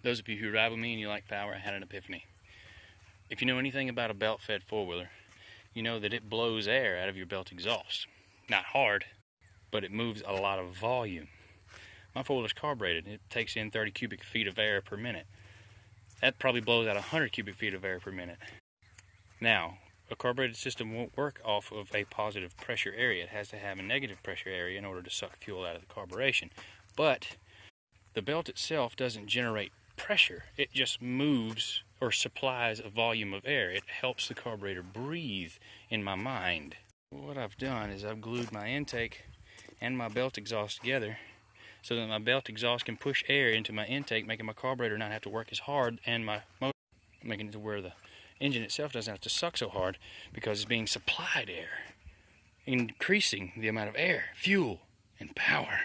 Those of you who ride with me and you like power, I had an epiphany. If you know anything about a belt-fed four-wheeler, you know that it blows air out of your belt exhaust. Not hard, but it moves a lot of volume. My four-wheeler's carbureted. It takes in 30 cubic feet of air per minute. That probably blows out 100 cubic feet of air per minute. Now, a carbureted system won't work off of a positive pressure area. It has to have a negative pressure area in order to suck fuel out of the carburation. But the belt itself doesn't generate pressure. It just moves or supplies a volume of air. It helps the carburetor breathe in my mind. What I've done is I've glued my intake and my belt exhaust together so that my belt exhaust can push air into my intake, making my carburetor not have to work as hard, and my motor, making it to where the engine itself doesn't have to suck so hard because it's being supplied air, increasing the amount of air, fuel, and power.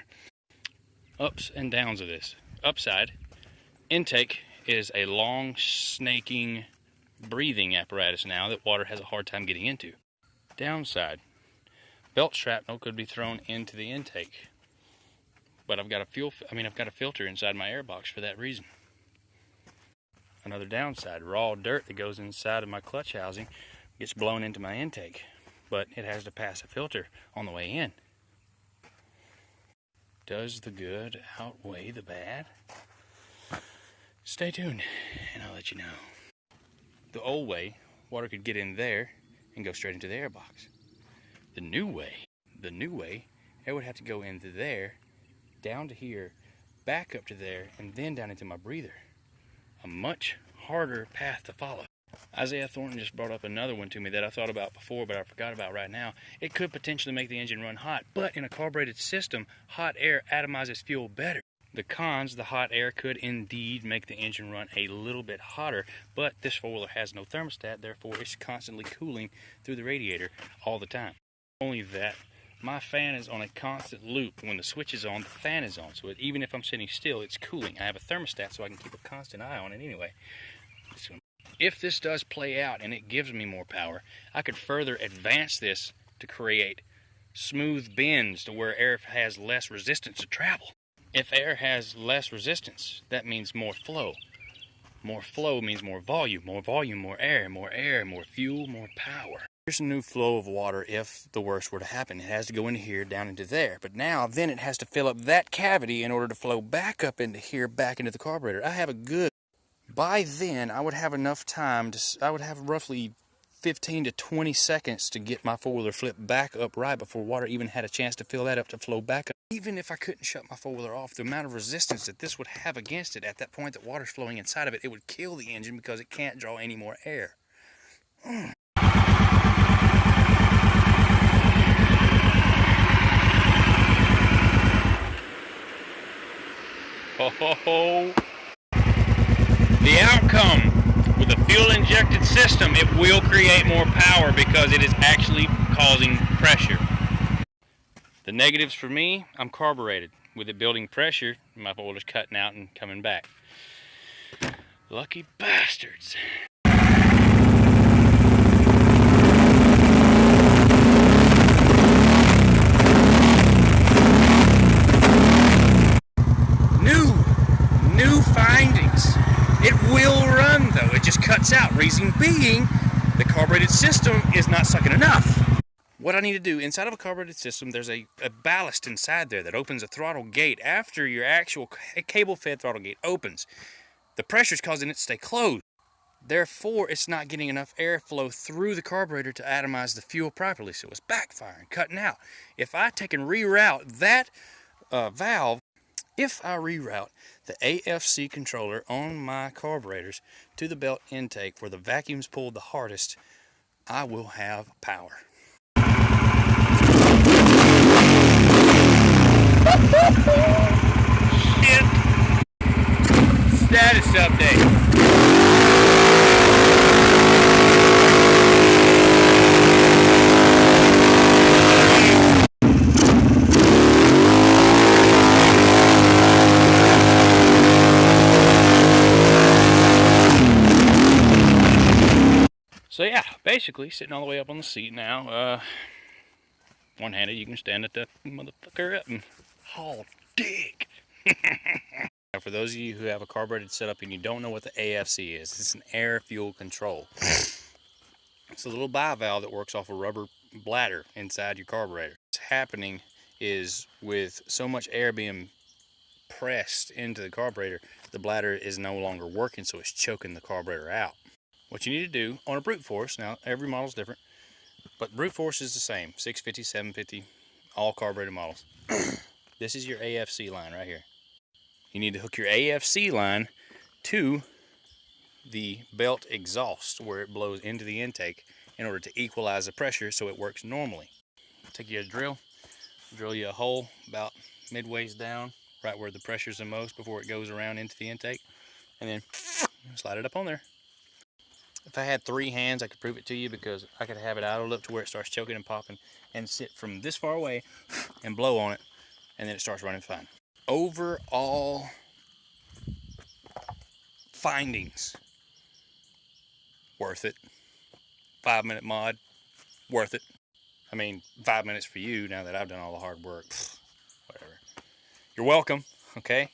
Ups and downs of this. Upside, intake is a long, snaking, breathing apparatus now that water has a hard time getting into. Downside, belt shrapnel could be thrown into the intake, but I've got a filter inside my air box for that reason. Another downside, raw dirt that goes inside of my clutch housing gets blown into my intake, but it has to pass a filter on the way in. Does the good outweigh the bad? Stay tuned, and I'll let you know. The old way, water could get in there and go straight into the air box. The new way, air would have to go into there, down to here, back up to there, and then down into my breather. A much harder path to follow. Isaiah Thornton just brought up another one to me that I thought about before, but I forgot about right now. It could potentially make the engine run hot, but in a carbureted system, hot air atomizes fuel better. The cons, the hot air could indeed make the engine run a little bit hotter, but this four-wheeler has no thermostat, therefore it's constantly cooling through the radiator all the time. Only that, my fan is on a constant loop. When the switch is on, the fan is on, so even if I'm sitting still, it's cooling. I have a thermostat so I can keep a constant eye on it anyway. If this does play out and it gives me more power, I could further advance this to create smooth bends to where air has less resistance to travel. If air has less resistance, that means more flow. More flow means more volume, more air, more fuel, more power. Here's a new flow of water if the worst were to happen. It has to go into here, down into there. But now, then it has to fill up that cavity in order to flow back up into here, back into the carburetor. I have a good... By then, I would have enough time I would have roughly 15 to 20 seconds to get my four-wheeler flipped back up right before water even had a chance to fill that up to flow back up. Even if I couldn't shut my four-wheeler off, the amount of resistance that this would have against it at that point that water's flowing inside of it, it would kill the engine because it can't draw any more air. Oh. The outcome with a fuel-injected system, it will create more power because it is actually causing pressure. The negatives for me, I'm carbureted. With it building pressure, my four-wheeler's cutting out and coming back. Lucky bastards. New findings. It will run though, it just cuts out. Reason being, the carbureted system is not sucking enough. What I need to do, inside of a carbureted system, there's a ballast inside there that opens a throttle gate after your actual cable-fed throttle gate opens. The pressure's causing it to stay closed. Therefore, it's not getting enough airflow through the carburetor to atomize the fuel properly, so it's backfiring, cutting out. If I take and reroute that valve, if I reroute the AFC controller on my carburetors to the belt intake where the vacuum's pulled the hardest, I will have power. Shit! Status update. So yeah, basically sitting all the way up on the seat now. One-handed, you can stand at the motherfucker up and haul dick. Now, for those of you who have a carbureted setup and you don't know what the AFC is, it's an air fuel control. It's a little bivalve that works off a rubber bladder inside your carburetor. What's happening is with so much air being pressed into the carburetor, the bladder is no longer working, so it's choking the carburetor out. What you need to do on a brute force, now every model is different, but brute force is the same, 650, 750, all carbureted models. This is your AFC line right here. You need to hook your AFC line to the belt exhaust where it blows into the intake in order to equalize the pressure so it works normally. Take you a drill you a hole about midways down, right where the pressure's the most before it goes around into the intake, and then slide it up on there. If I had 3 hands, I could prove it to you, because I could have it idled up to where it starts choking and popping and sit from this far away and blow on it, and then it starts running fine. Overall findings, worth it. 5-minute mod, worth it. I mean, 5 minutes for you now that I've done all the hard work. Whatever. You're welcome, okay?